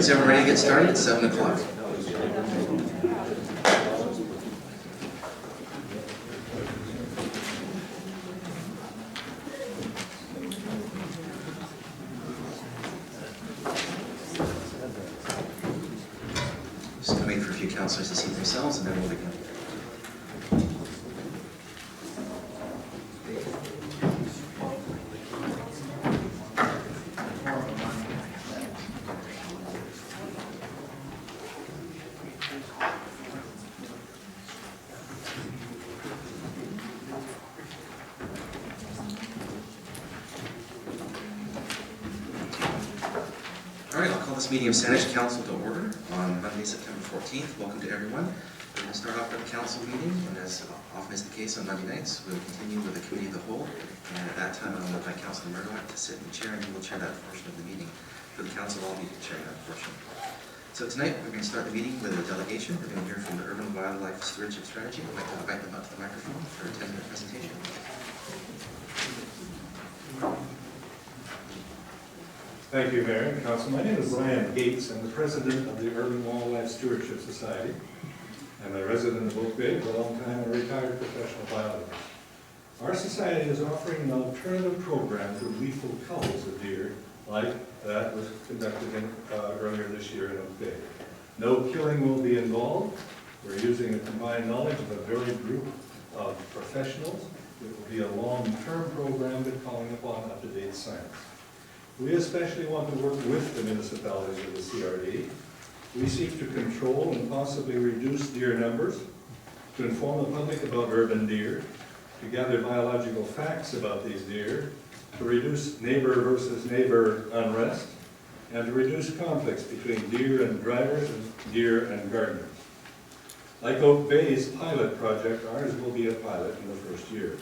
Is everyone ready to get started? It's 7 o'clock. Just going to wait for a few councillors to seat themselves and then we'll begin. Meeting of Saanich Council to order on Monday, September 14th. Welcome to everyone. We're going to start off with the council meeting, and as often is the case on Monday nights, we'll continue with the committee of the whole, and at that time I'll invite Councillor Murdoch to sit in the chair, and he will chair that portion of the meeting. For the council, I'll be chairing that portion. So tonight we're going to start the meeting with a delegation. We're going to hear from the Urban Wildlife Stewardship Strategy. I'd like to invite them up to the microphone for a 10-minute presentation. Thank you, Mayor and Council. My name is Brian Gates. I'm the president of the Urban Wildlife Stewardship Society. I'm a resident of Oak Bay for a long time and a retired professional biologist. Our society is offering an alternative program to lethal culls of deer, like that was conducted earlier this year in Oak Bay. No killing will be involved. We're using a combined knowledge of a varied group of professionals. It will be a long-term program but calling upon up-to-date science. We especially want to work with the municipalities of the CRD. We seek to control and possibly reduce deer numbers, to inform the public about urban deer, to gather biological facts about these deer, to reduce neighbor versus neighbor unrest, and to reduce conflicts between deer and drivers and deer and gardeners. Like Oak Bay's pilot project, ours will be a pilot in the first year.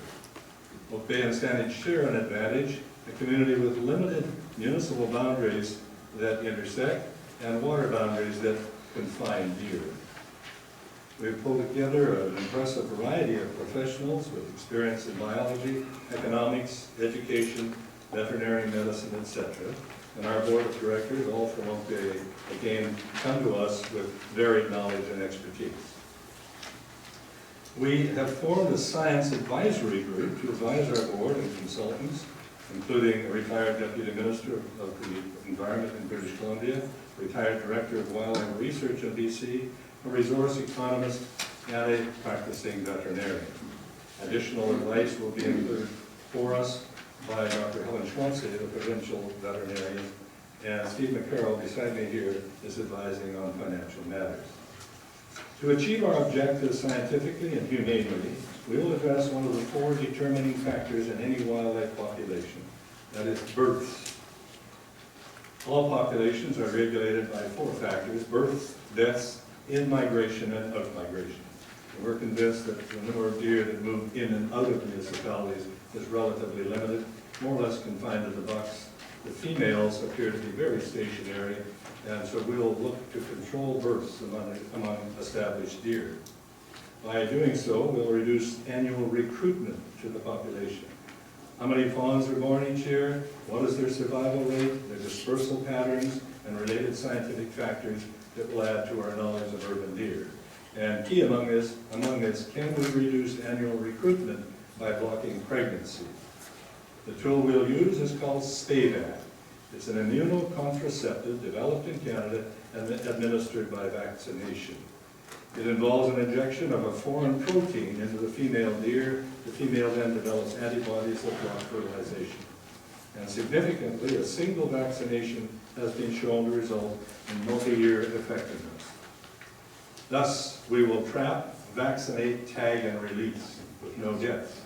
Oak Bay and Saanich share an advantage, a community with limited municipal boundaries that intersect and water boundaries that confine deer. We've pulled together an impressive variety of professionals with experience in biology, economics, education, veterinary medicine, etc. And our board of directors, all from Oak Bay, again, come to us with varied knowledge and expertise. We have formed a science advisory group to advise our board and consultants, including a retired Deputy Minister of the Environment in British Columbia, retired Director of Wildlife Research in BC, a resource economist, and a practicing veterinarian. Additional advice will be included for us by Dr. Helen Schwantze, the provincial veterinarian, and Steve McCarroll, beside me here, is advising on financial matters. To achieve our objectives scientifically and humanely, we will address one of the 4 determining factors in any wildlife population, that is births. All populations are regulated by 4 factors: births, deaths, in-migration, and out-migration. And we're convinced that the number of deer that move in and out of municipalities is relatively limited, more or less confined to the bucks. The females appear to be very stationary, and so we'll look to control births among established deer. By doing so, we'll reduce annual recruitment to the population. How many fawns are born each year? What is their survival rate, their dispersal patterns, and related scientific factors that will add to our knowledge of urban deer. And key among this, can we reduce annual recruitment by blocking pregnancy? The tool we'll use is called STAVAC. It's an immunocontraceptive developed in Canada and administered by vaccination. It involves an injection of a foreign protein into the female deer. The female then develops antibodies that block fertilization. And significantly, a single vaccination has been shown to result in multi-year effectiveness. Thus, we will trap, vaccinate, tag, and release with no deaths.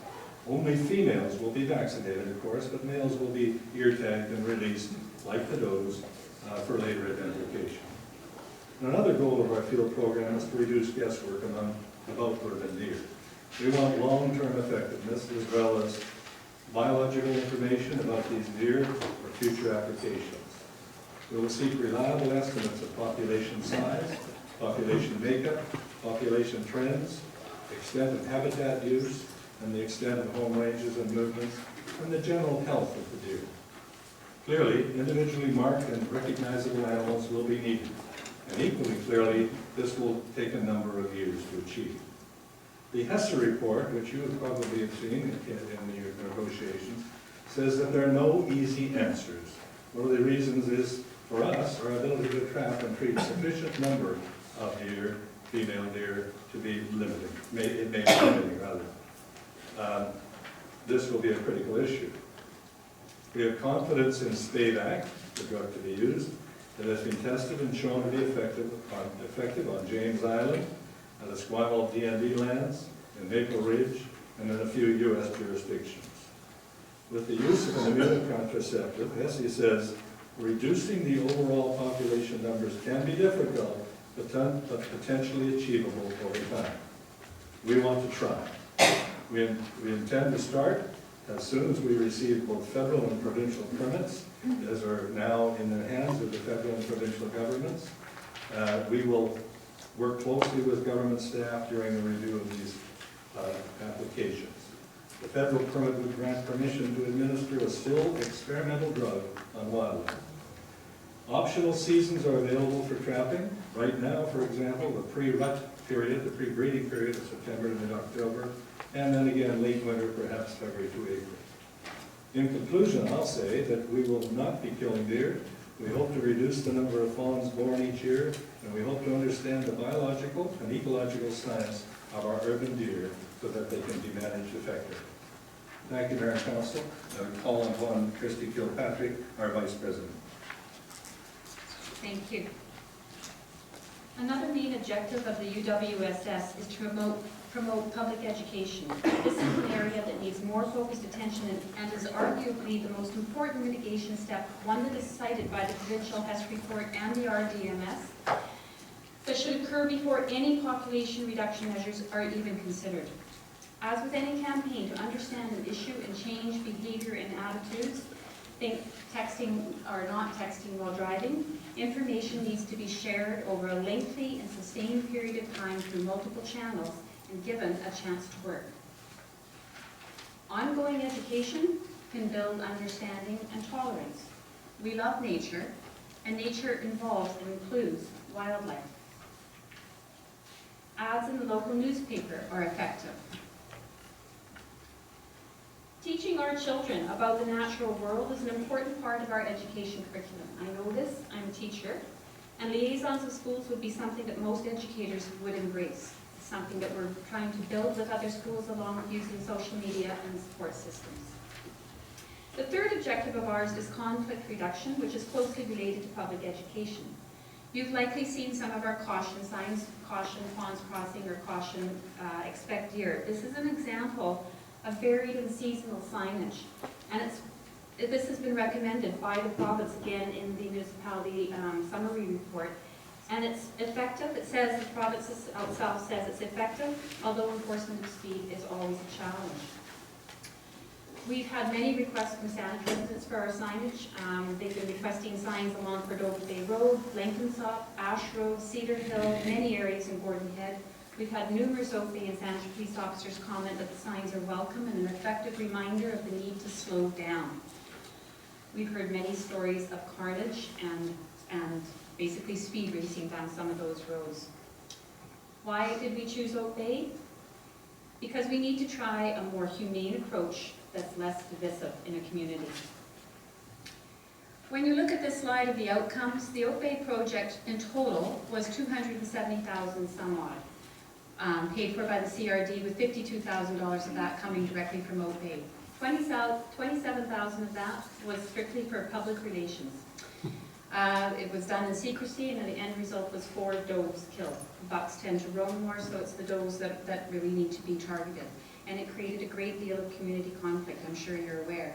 Only females will be vaccinated, of course, but males will be ear tagged and released, like the does, for later identification. And another goal of our field program is to reduce guesswork about urban deer. We want long-term effectiveness as well as biological information about these deer for future applications. We will seek reliable estimates of population size, population makeup, population trends, extent of habitat use, and the extent of home ranges and movements, and the general health of the deer. Clearly, individually marked and recognizable animals will be needed, and equally clearly, this will take a number of years to achieve. The HESA report, which you probably have seen in your negotiations, says that there are no easy answers. One of the reasons is, for us, our ability to trap and treat a sufficient number of deer, female deer, to be limiting. It may be limiting, rather. This will be a critical issue. We have confidence in Spayvac, the drug to be used, that has been tested and shown to be effective on James Island, the Esquimalt DND lands, in Maple Ridge, and in a few U.S. jurisdictions. With the use of an immunocontraceptive, HESI says, reducing the overall population numbers can be difficult, but potentially achievable over time. We want to try. We intend to start as soon as we receive both federal and provincial permits, as are now in the hands of the federal and provincial governments. We will work closely with government staff during the review of these applications. The federal permit would grant permission to administer a still experimental drug on wildlife. Optional seasons are available for trapping. Right now, for example, the pre-rut period, the pre-breeding period of September to mid-October, and then again late winter, perhaps February to April. In conclusion, I'll say that we will not be killing deer. We hope to reduce the number of fawns born each year, and we hope to understand the biological and ecological science of our urban deer so that they can be managed effectively. Thank you, Mayor and Council. I would call upon Christy Kilpatrick, our Vice President. Thank you. Another main objective of the UWSS is to promote public education. This is an area that needs more focused attention and is arguably the most important mitigation step, one that is cited by the provincial HESS report and the RDMS, that should occur before any population reduction measures are even considered. As with any campaign, to understand an issue and change behavior and attitudes, think texting or not texting while driving, information needs to be shared over a lengthy and sustained period of time through multiple channels and given a chance to work. Ongoing education can build understanding and tolerance. We love nature, and nature involves and includes wildlife. Ads in the local newspaper are effective. Teaching our children about the natural world is an important part of our education curriculum. I know this, I'm a teacher, and liaisons of schools would be something that most educators would embrace. It's something that we're trying to build with other schools along with using social media and support systems. The third objective of ours is conflict reduction, which is closely related to public education. You've likely seen some of our caution signs, caution fawns crossing or caution expect deer. This is an example of varied and seasonal signage, and this has been recommended by the province again in the municipality summary report, and it's effective. It says, the province itself says it's effective, although enforcement of speed is always a challenge. We've had many requests from Saanich residents for our signage. They've been requesting signs along Cordova Bay Road, Blenkinsop, Ash Road, Cedar Hill, many areas in Gordon Head. We've had numerous Oakbay and Saanich police officers comment that the signs are welcome and an effective reminder of the need to slow down. We've heard many stories of carnage and basically speed racing down some of those roads. Why did we choose Oakbay? Because we need to try a more humane approach that's less divisive in a community. When you look at this slide of the outcomes, the Oakbay project in total was $270,000 some odd, paid for by the CRD, with $52,000 of that coming directly from Oakbay. $27,000 of that was strictly for public relations. It was done in secrecy, and the end result was 4 does killed. Bucks tend to roam more, so it's the does that really need to be targeted. And it created a great deal of community conflict, I'm sure you're aware.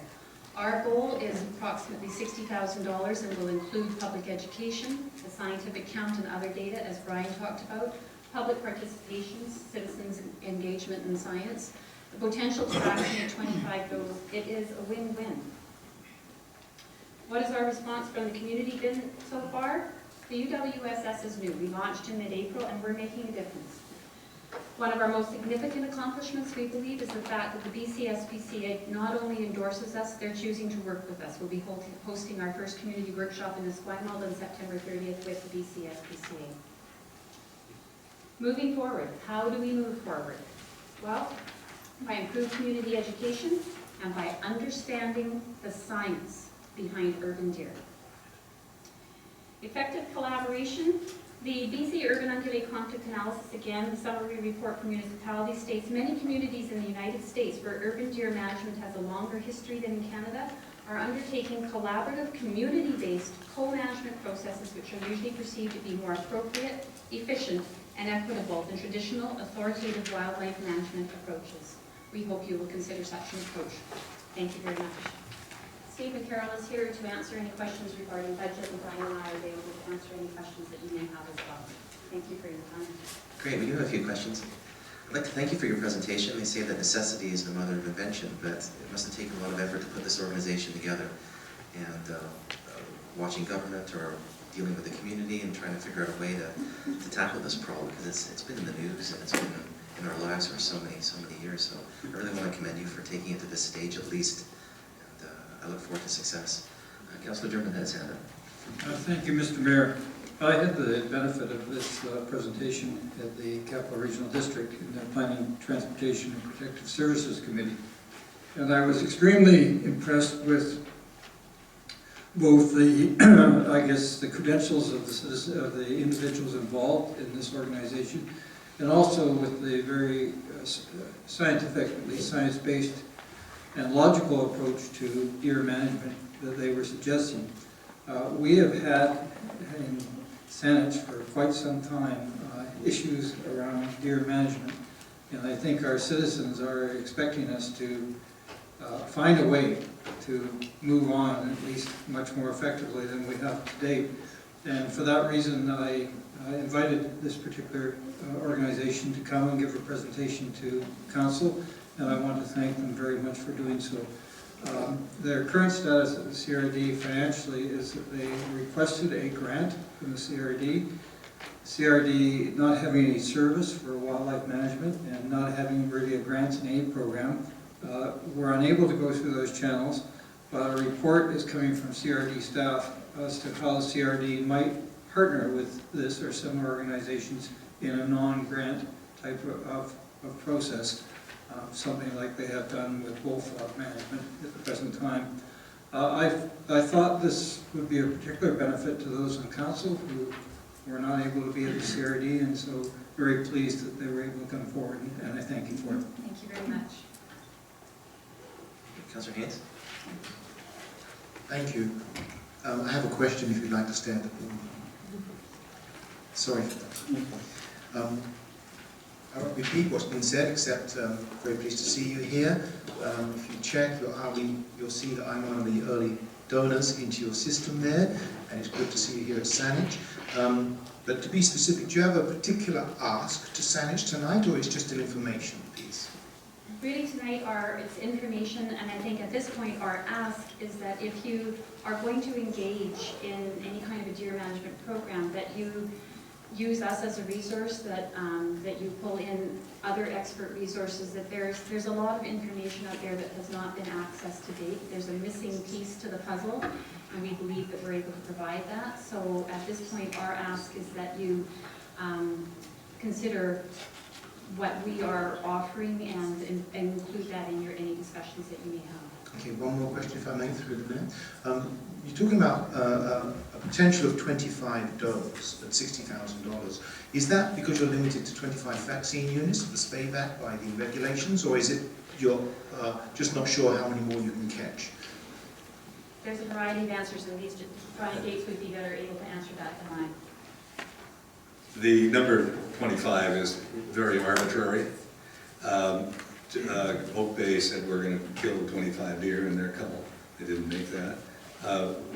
Our goal is approximately $60,000 and will include public education, the scientific count and other data, as Brian talked about, public participation, citizens' engagement in science, the potential to vaccinate 25 does. It is a win-win. What has our response from the community been so far? The UWSS is new. We launched in mid-April and we're making a difference. One of our most significant accomplishments, we believe, is the fact that the BCSPCA not only endorses us, they're choosing to work with us. We'll be hosting our first community workshop in Esquimalt on September 30th with the BCSPCA. Moving forward, how do we move forward? Well, by improved community education and by understanding the science behind urban deer. Effective collaboration. The BC Urban Ungulate Conflict Analysis, again, the summary report for municipalities states many communities in the United States where urban deer management has a longer history than in Canada are undertaking collaborative, community-based co-management processes which are usually perceived to be more appropriate, efficient, and equitable than traditional authoritative wildlife management approaches. We hope you will consider such an approach. Thank you very much. Steve and Carol is here to answer any questions regarding budget, and Brian and I are available to answer any questions that you may have as well. Thank you for your time. Great, we do have a few questions. I'd like to thank you for your presentation. They say that necessity is the mother of invention, but it must have taken a lot of effort to put this organization together. And watching government or dealing with the community and trying to figure out a way to tackle this problem, because it's been in the news and it's been in our lives for so many years. So I really want to commend you for taking it to this stage at least. I look forward to success. Councillor German has hand up. Thank you, Mr. Mayor. I had the benefit of this presentation at the Capital Regional District in the Planning, Transportation and Protective Services Committee. And I was extremely impressed with both the, I guess, the credentials of the individuals involved in this organization, and also with the very scientific, at least science-based and logical approach to deer management that they were suggesting. We have had in Saanich for quite some time issues around deer management, and I think our citizens are expecting us to find a way to move on, at least much more effectively than we have to date. And for that reason, I invited this particular organization to come and give a presentation to Council, and I want to thank them very much for doing so. Their current status at the CRD financially is that they requested a grant from the CRD. CRD not having any service for wildlife management and not having really a grants and aid program, we're unable to go through those channels, but a report is coming from CRD staff as to how CRD might partner with this or similar organizations in a non-grant type of process. Something like they have done with bullfrog management at the present time. I thought this would be a particular benefit to those on council who were not able to be at the CRD, and so very pleased that they were able to come forward, and I thank you for it. Thank you very much. Councillor Haynes? Thank you. I have a question if you'd like to stand up. Sorry for that. I won't repeat what's been said, except very pleased to see you here. If you check your RE, you'll see that I'm one of the early donors into your system there, and it's good to see you here at Saanich. But to be specific, do you have a particular ask to Saanich tonight, or it's just an information piece? Really tonight it's information, and I think at this point our ask is that if you are going to engage in any kind of a deer management program, that you use us as a resource, that that you pull in other expert resources, that there's a lot of information out there that has not been accessed to date. There's a missing piece to the puzzle, and we believe that we're able to provide that. So at this point our ask is that you consider what we are offering and include that in any discussions that you may have. Okay, one more question if I may, through the mayor. You're talking about a potential of 25 does at $60,000. Is that because you're limited to 25 vaccine units of the spayback by the regulations, or is it you're just not sure how many more you can catch? There's a variety of answers, and Brian Gates would be better able to answer that than I. The number 25 is very arbitrary. Oak Bay said we're going to kill 25 deer in their cull. They didn't make that.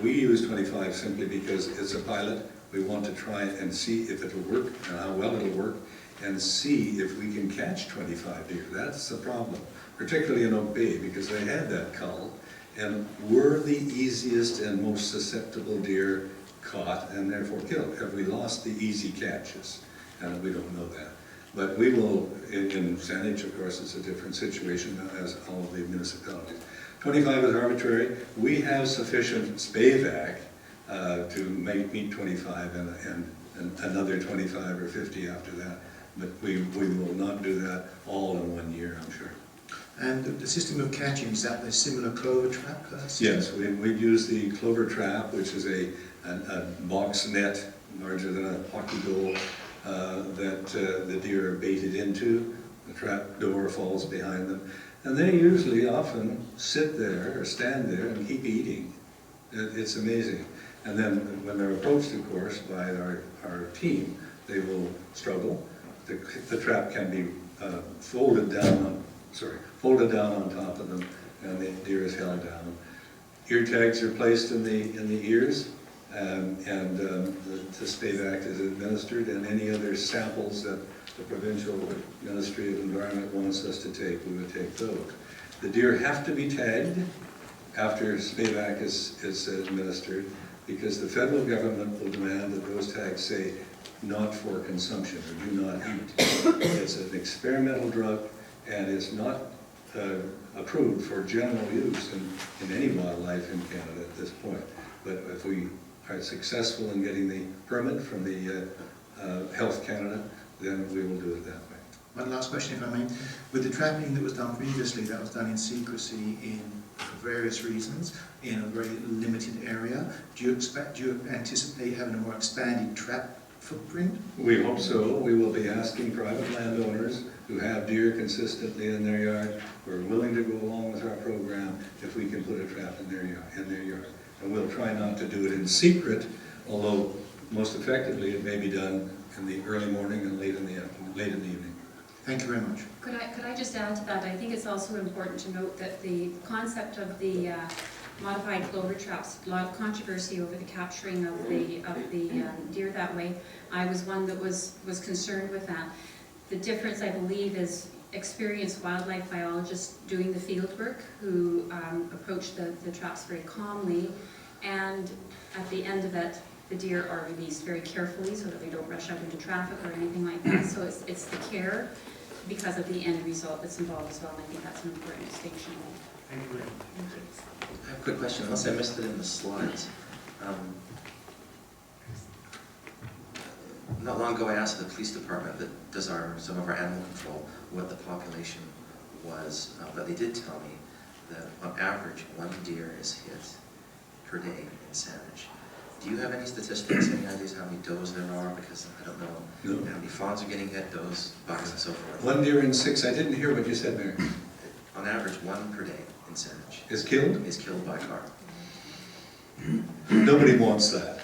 We use 25 simply because it's a pilot. We want to try and see if it'll work and how well it'll work, and see if we can catch 25 deer. That's the problem, particularly in Oak Bay, because they had that cull and were the easiest and most susceptible deer caught and therefore killed. Have we lost the easy catches? And we don't know that. But we will, in Saanich, of course, it's a different situation as all of the municipalities. 25 is arbitrary. We have sufficient SPAVAC to meet 25 and another 25 or 50 after that. But we will not do that all in 1 year, I'm sure. And the system of catching, is that the similar clover trap system? Yes, we've used the clover trap, which is a box net larger than a hockey goal that the deer are baited into. The trap door falls behind them. And they usually often sit there or stand there and keep eating. It's amazing. And then when they're approached, of course, by our team, they will struggle. The trap can be folded down on top of them, and the deer is held down. Ear tags are placed in the ears, and the SPAVAC is administered, and any other samples that the Provincial Ministry of Environment wants us to take, we would take those. The deer have to be tagged after SPAVAC is administered, because the federal government will demand that those tags say not for consumption or do not eat. It's an experimental drug and is not approved for general use in any wildlife in Canada at this point. But if we are successful in getting the permit from the Health Canada, then we will do it that way. One last question, if I may. With the trapping that was done previously, that was done in secrecy for various reasons, in a very limited area. Do you anticipate having a more expanded trap footprint? We hope so. We will be asking private landowners who have deer consistently in their yard, who are willing to go along with our program, if we can put a trap in their yard. And we'll try not to do it in secret, although most effectively it may be done in the early morning and late in the evening. Thank you very much. Could I just add to that? I think it's also important to note that the concept of the modified clover traps, a lot of controversy over the capturing of the deer that way. I was one that was concerned with that. The difference, I believe, is experienced wildlife biologists doing the field work who approach the traps very calmly, and at the end of it, the deer are released very carefully so that they don't rush out into traffic or anything like that. So it's the care because of the end result that's involved as well, and I think that's an important distinction. Thank you. I have a quick question, unless I missed it in the slides. Not long ago, I asked the police department that does some of our animal control what the population was, but they did tell me that on average, 1 deer is hit per day in Saanich. Do you have any statistics, any ideas how many does there are? Because I don't know how many fawns are getting hit, does, bucks, and so forth. 1 deer in 6. I didn't hear what you said, Mary. On average, 1 per day in Saanich Is killed? is killed by car. Nobody wants that.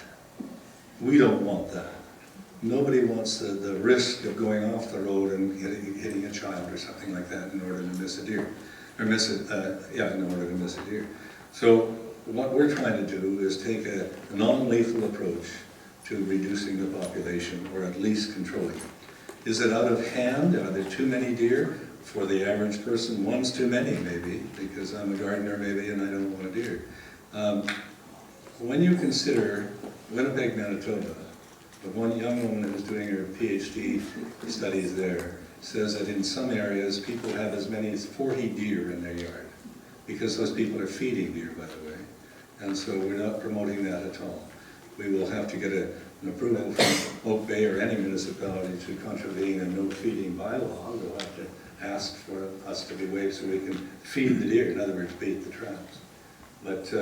We don't want that. Nobody wants the risk of going off the road and hitting a child or something like that in order to miss a deer. Or in order to miss a deer. So what we're trying to do is take a non-lethal approach to reducing the population, or at least controlling it. Is it out of hand? Are there too many deer? For the average person, 1's too many, maybe, because I'm a gardener, maybe, and I don't want a deer. When you consider Winnipeg, Manitoba, the one young woman who's doing her PhD studies there says that in some areas people have as many as 40 deer in their yard, because those people are feeding deer, by the way. And so we're not promoting that at all. We will have to get an approval from Oak Bay or any municipality to contravene a no feeding bylaw. We'll have to ask for us to be waived so we can feed the deer, in other words, bait the traps. But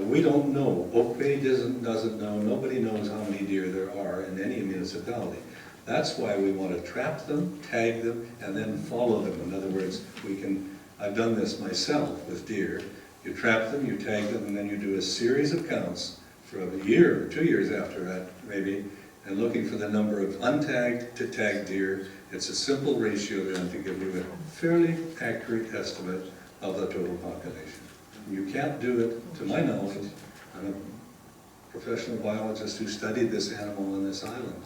we don't know. Oak Bay doesn't know. Nobody knows how many deer there are in any municipality. That's why we want to trap them, tag them, and then follow them. In other words, I've done this myself with deer. You trap them, you tag them, and then you do a series of counts for a year or 2 years after that, maybe, and looking for the number of untagged to tagged deer. It's a simple ratio then to give you a fairly accurate estimate of the total population. You can't do it, to my knowledge. I'm a professional biologist who studied this animal on this island,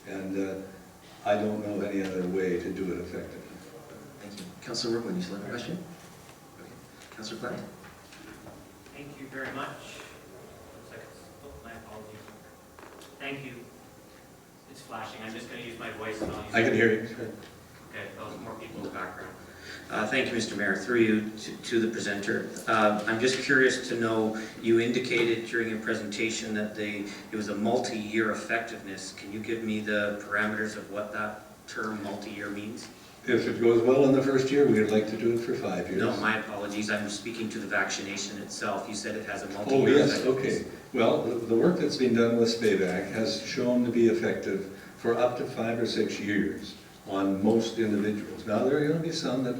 and I don't know of any other way to do it effectively. Thank you. Councillor Workman, you still have a question? Okay. Councillor Plant? Thank you very much. My apologies. Thank you. It's flashing. I'm just going to use my voice and I'll use. I can hear you. Okay, those more people in the background. Thank you, Mr. Mayor. Through you to the presenter. I'm just curious to know, you indicated during your presentation that it was a multi-year effectiveness. Can you give me the parameters of what that term multi-year means? If it goes well in the first year, we'd like to do it for 5 years. No, my apologies. I'm speaking to the vaccination itself. You said it has a Oh, multi-year yes, effectiveness. okay. Well, the work that's been done with Spayback has shown to be effective for up to 5 or 6 years on most individuals. Now, there are going to be some that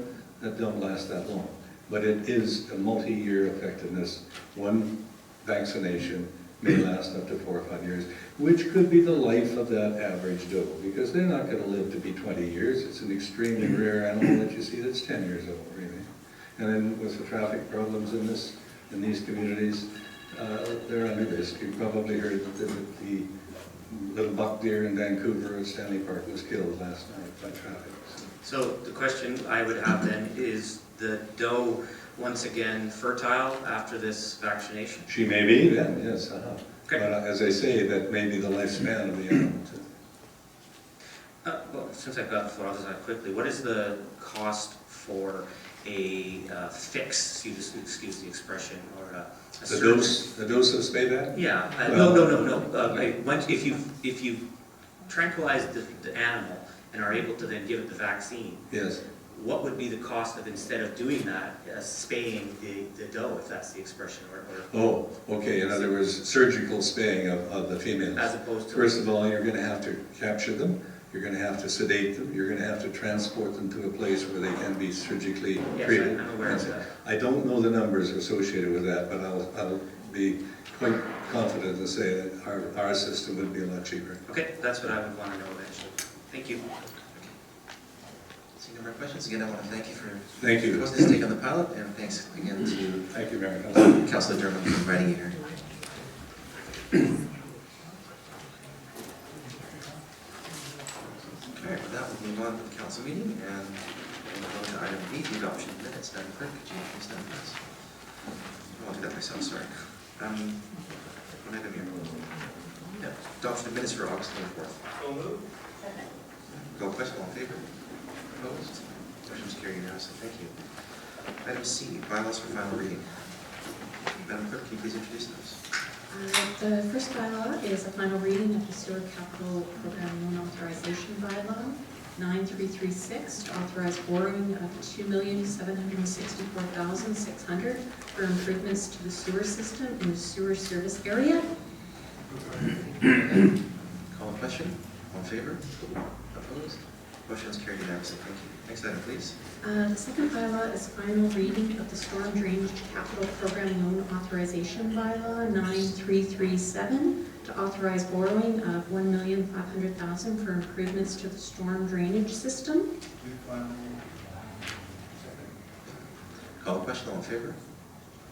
don't last that long, but it is a multi-year effectiveness. One vaccination may last up to 4 or 5 years, which could be the life of that average doe, because they're not going to live to be 20 years. It's an extremely rare animal that you see that's 10 years old, really. And then with the traffic problems in these communities, they're under risk. You probably heard that the little buck deer in Vancouver at Stanley Park was killed last night by traffic. So the question I would have then is the doe once again fertile after this vaccination? She may be then, yes. Okay. But as I say, that may be the lifespan of the animal too. Well, since I've got the floor, I'll just ask quickly. What is the cost for a fix, excuse the expression, or a The dose of Spayback? Yeah, Well- no. If you tranquilize the animal and are able to then give it the vaccine, Yes. what would be the cost of, instead of doing that, spaying the doe, if that's the expression, or Oh, okay. In other words, surgical spaying of the females. as opposed to? First of all, you're going to have to capture them. You're going to have to sedate them. You're going to have to transport them to a place where they can be surgically Yes, treated. I'm aware of that. I don't know the numbers associated with that, but I'll be quite confident to say that our system would be a lot cheaper. Okay, that's what I would want to know eventually. Thank you. Seeing no more questions, again, I want to thank you for Thank you. proposing to take on the pilot, and thanks again to Thank you, Mayor Council. Councilor Dermott for inviting you here. All right, with that, we'll move on to the council meeting, and we'll go to item B, the adoption of minutes. Madam Clerk, could you please stand for us? Oh, I'll do that myself, sorry. One item here. Yeah, adoption of minutes for August 24th. So moved. Call question, all in favor? Opposed? Motion's carried unanimously. Thank you. Item C, bylaws for final reading. Madam Clerk, can you please introduce those? The first bylaw is a final reading of the Sewer Capital Program Loan Authorization Bylaw 9336 to authorize borrowing of $2,764,600 for improvements to the sewer system in the sewer service area. Call a question, all in favor? Opposed? Motion's carried unanimously. Thank you. Next item, please. The second bylaw is final reading of the Storm Drainage Capital Program Loan Authorization Bylaw 9337 to authorize borrowing of $1,500,000 for improvements to the storm drainage system. Call a question, all in favor?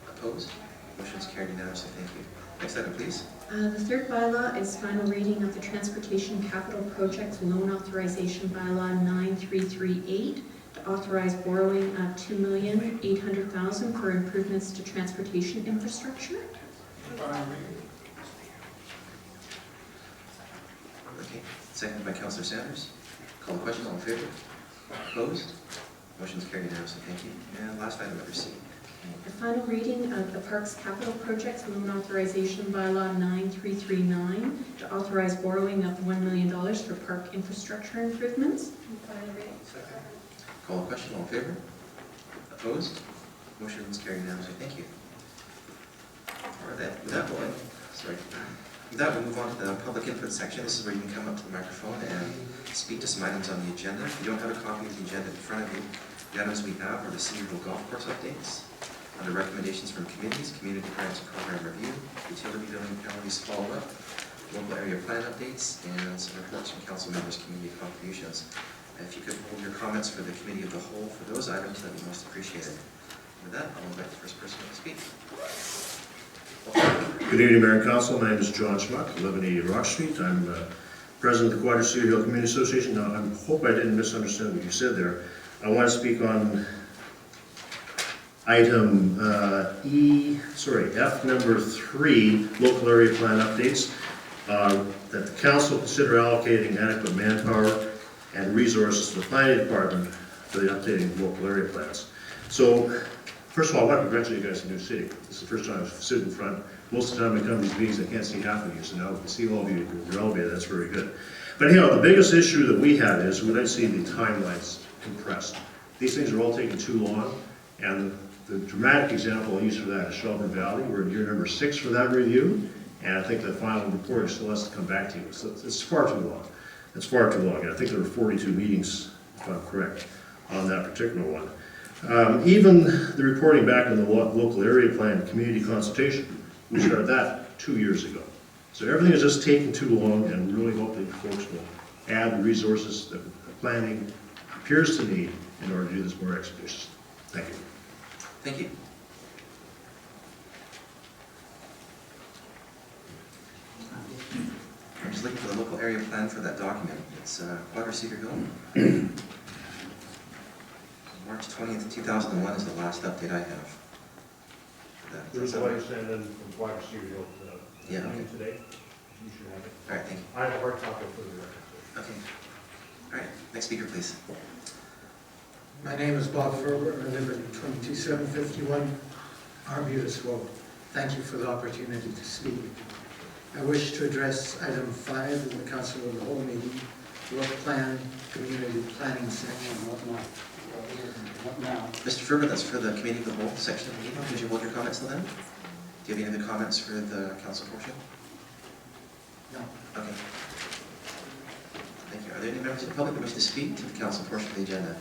Opposed? Motion's carried unanimously. Thank you. Next item, please. The third bylaw is final reading of the Transportation Capital Projects Loan Authorization Bylaw 9338 to authorize borrowing of $2,800,000 for improvements to transportation infrastructure. Okay, seconded by Councilor Sanders. Call the question, all in favor? Opposed? Motion's carried unanimously. Thank you. And last item, under C. The final reading of the Parks Capital Projects Loan Authorization Bylaw 9339 to authorize borrowing of $1 million for park infrastructure improvements. Call the question, all in favor? Opposed? Motion's carried unanimously. Thank you. All right, with that, with that, we'll move on to the public input section. This is where you can come up to the microphone and speak to some items on the agenda. If you don't have a copy of the agenda in front of you, the items we have are the Cedarville Golf Course updates, under recommendations from committees, community grants and program review, utility billing penalties follow-up, local area plan updates, and some reports from council members' community contributions. If you could hold your comments for the committee of the whole for those items, that'd be most appreciated. With that, I'll invite the first person to speak. Good evening, Mayor and Council. My name is John Schmuck, 1180 Rock Street. I'm president of the Quadra Cedar Hill Community Association. Now, I hope I didn't misunderstand what you said there. I want to speak on item F number 3, local area plan updates. that the council consider allocating adequate manpower and resources to the planning department for the updating of local area plans. So, first of all, I want to congratulate you guys in New City. This is the first time I've stood in front. Most of the time I come to these meetings, I can't see half of you, so now I can see all of you, you're elevated, that's very good. But anyhow, the biggest issue that we had is we'd like to see the timelines compressed. These things are all taking too long, and the dramatic example I'll use for that is Shelburne Valley. We're in year number 6 for that review, and I think the final report still has to come back to you. So it's far too long. It's far too long, and I think there were 42 meetings, if I'm correct, on that particular one. Even the reporting back on the local area plan community consultation, we started that 2 years ago. So everything is just taking too long, and really hope that folks will add the resources that planning appears to need in order to do this more expeditiously. Thank you. Thank you. I'm just looking for the local area plan for that document. It's Quadra Cedar Hill. March 20th, 2001 is the last update I have. for that. There's a letter sent in from Quadra Cedar Hill Yeah, okay. today. You should have it. All right, thank you. I have a hard copy for the record. Okay. All right, next speaker, please. My name is Bob Ferber. I live at 22751 Arbutus Road. Thank you for the opportunity to speak. I wish to address item 5 in the Council of the Whole meeting, work plan, community planning section. What now? Mr. Ferber, that's for the committee of the whole section of the meeting. Would you hold your comments till then? Do you have any other comments for the council portion? No. Okay. Thank you. Are there any members of the public that wish to speak to the council portion of the agenda?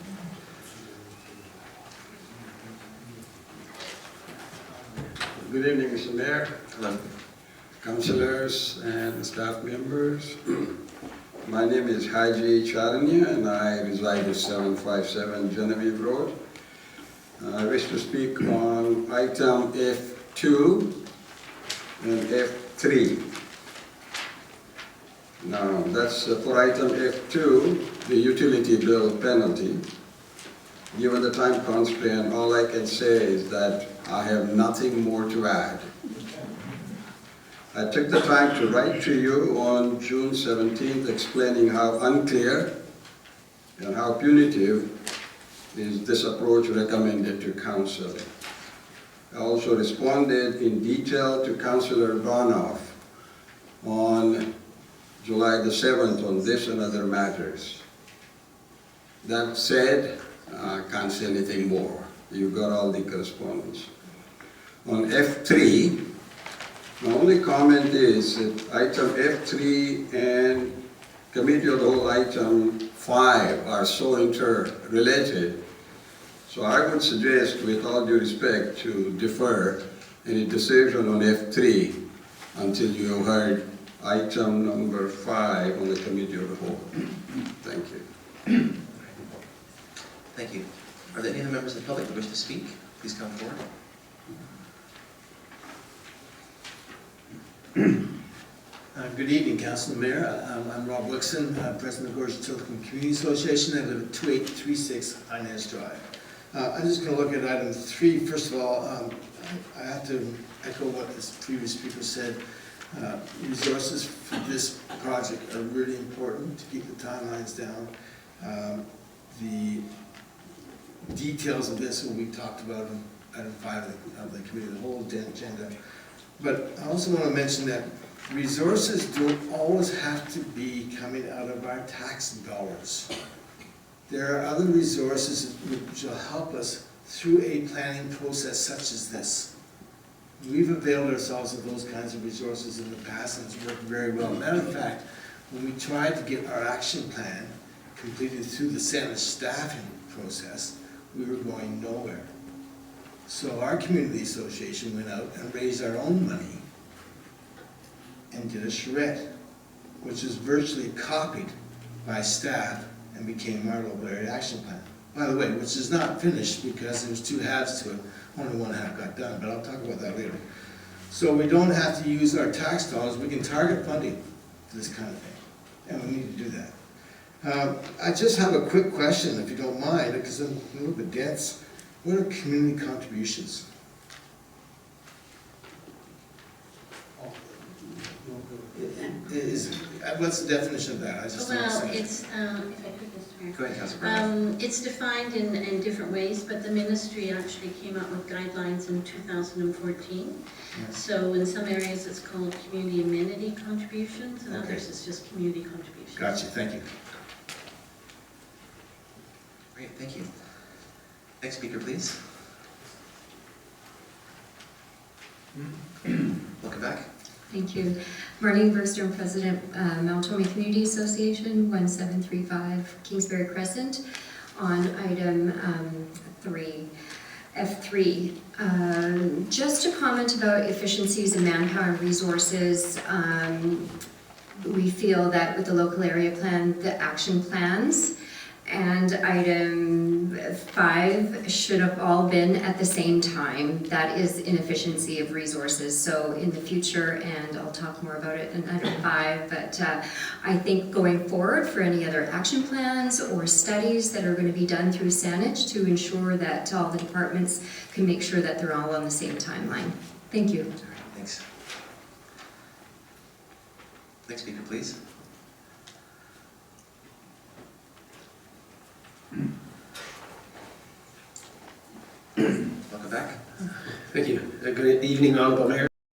Good evening, Mr. Mayor, Hello. councilors, and staff members. My name is Haji Charania, and I reside at 757 Genevieve Road. I wish to speak on item F2 and F3. Now, that's for item F2, the utility bill penalty. Given the time constraint, all I can say is that I have nothing more to add. I took the time to write to you on June 17th explaining how unclear and how punitive is this approach recommended to council. I also responded in detail to Councillor Bonoff on July the 7th on this and other matters. That said, I can't say anything more. You got all the correspondence. On F3, my only comment is that item F3 and Committee of the Whole item 5 are so interrelated. So I would suggest, with all due respect, to defer any decision on F3 until you have heard item number 5 on the Committee of the Whole. Thank you. Thank you. Are there any other members of the public that wish to speak? Please come forward. Good evening, Council Mayor. I'm Rob Wixon, President of Gorge Telecom Community Association. I live at 2836 Inez Drive. I'm just going to look at item 3. First of all, I have to echo what this previous speaker said. Resources for this project are really important to keep the timelines down. The details of this will be talked about in item 5 of the Committee of the Whole agenda. But I also want to mention that resources don't always have to be coming out of our tax dollars. There are other resources which will help us through a planning process such as this. We've availed ourselves of those kinds of resources in the past, and it's worked very well. Matter of fact, when we tried to get our action plan completed through the Senate staffing process, we were going nowhere. So our community association went out and raised our own money and did a charrette, which is virtually copied by staff and became our local area action plan. By the way, which is not finished because there's 2 halves to it, only 1 half got done, but I'll talk about that later. So we don't have to use our tax dollars, we can target funding for this kind of thing, and we need to do that. I just have a quick question, if you don't mind, because I'm a little bit dense. What are community contributions? what's the definition of that? I just don't Well, understand. it's, if I could, Mr. Mayor. Go ahead, Councilor Brown. It's defined in different ways, but the ministry actually came up with guidelines in 2014. Yes. So in some areas, it's called community amenity contributions, and Okay. others, it's just community contributions. Gotcha, thank you. Great, thank you. Next speaker, please. Welcome back. Thank you. Marlene Bergstrom, President, Mount Tommy Community Association, 1735 Kingsbury Crescent, on item 3, F3. Just to comment about efficiencies in manpower and resources, we feel that with the local area plan, the action plans and item 5 should have all been at the same time. That is inefficiency of resources. So in the future, and I'll talk more about it in item 5, but I think going forward for any other action plans or studies that are going to be done through SANAGE to ensure that all the departments can make sure that they're all on the same timeline. Thank you. All right, thanks. Next speaker, please. Welcome back. Thank you. Good evening, Honorable Mayor.